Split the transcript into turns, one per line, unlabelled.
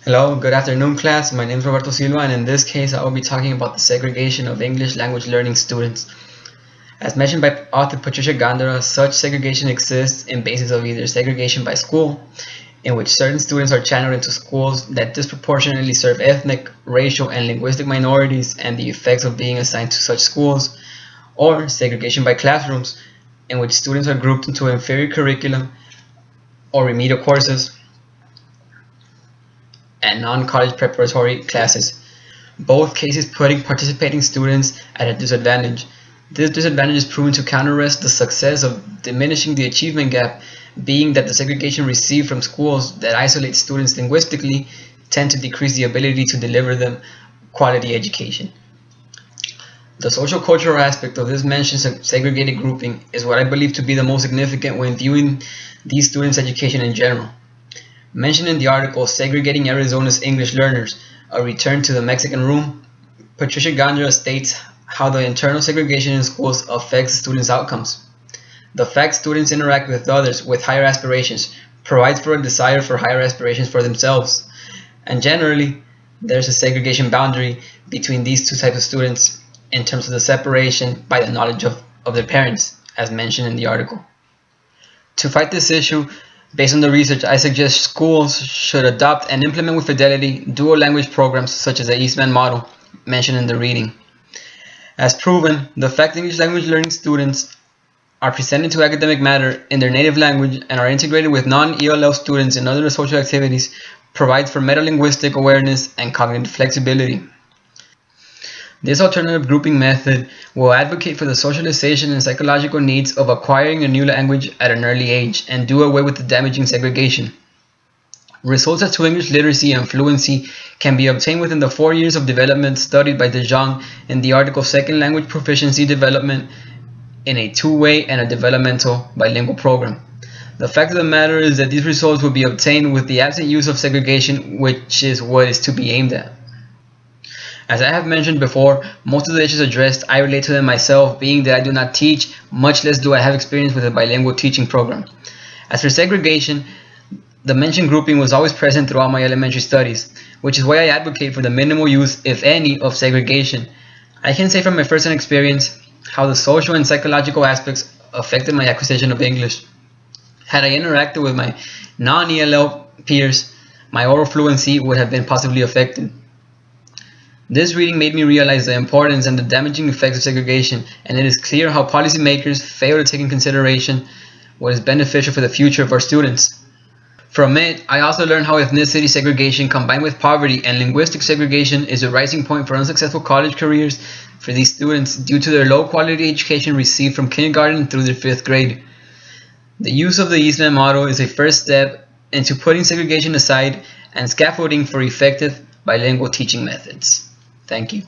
Hello, good afternoon class. My name is Roberto Silva, and in this case I will be talking about the segregation of English language learning students. As mentioned by author Patricia Gondara, such segregation exists in basis of either segregation by school, in which certain students are channeled into schools that disproportionately serve ethnic, racial, and linguistic minorities and the effects of being assigned to such schools, or segregation by classrooms, in which students are grouped into inferior curriculum or remedial courses and non-college preparatory classes, both cases putting participating students at a disadvantage. This disadvantage is proven to counterarrest the success of diminishing the achievement gap, being that the segregation received from schools that isolate students linguistically tend to decrease the ability to deliver them quality education. The social cultural aspect of this mentioned segregated grouping is what I believe to be the most significant when viewing these students' education in general. Mentioned in the article Segregating Arizona's English Learners, A Return to the Mexican Room, Patricia Gondara states how the internal segregation in schools affects students' outcomes. The fact students interact with others with higher aspirations provides for a desire for higher aspirations for themselves, and generally, there's a segregation boundary between these two types of students in terms of the separation by the knowledge of their parents, as mentioned in the article. To fight this issue, based on the research, I suggest schools should adopt and implement with fidelity dual language programs such as the EdBe model mentioned in the reading. As proven, the fact English language learning students are presented to academic matter in their native language and are integrated with non-ELL students in other social activities provides for metalinguistic awareness and cognitive flexibility. This alternative grouping method will advocate for the socialization and psychological needs of acquiring a new language at an early age and do away with the damaging segregation. Results as to English literacy and fluency can be obtained within the 4 years of development studied by De Jong in the article Second Language Proficiency Development in a Two-Way and a Developmental Bilingual Program. The fact of the matter is that these results will be obtained with the absent use of segregation, which is what is to be aimed at. As I have mentioned before, most of the issues addressed I relate to them myself, being that I do not teach, much less do I have experience with a bilingual teaching program. As for segregation, the mentioned grouping was always present throughout my elementary studies, which is why I advocate for the minimal use, if any, of segregation. I can say from my first-hand experience how the social and psychological aspects affected my acquisition of English. Had I interacted with my non-ELL peers, my oral fluency would have been possibly affected. This reading made me realize the importance and the damaging effects of segregation, and it is clear how policymakers fail to take in consideration what is beneficial for the future of our students. From it, I also learned how ethnicity segregation combined with poverty and linguistic segregation is a rising point for unsuccessful college careers for these students due to their low quality education received from kindergarten through their 5th grade. The use of the EdBe model is a first step into putting segregation aside and scaffolding for effective bilingual teaching methods. Thank you.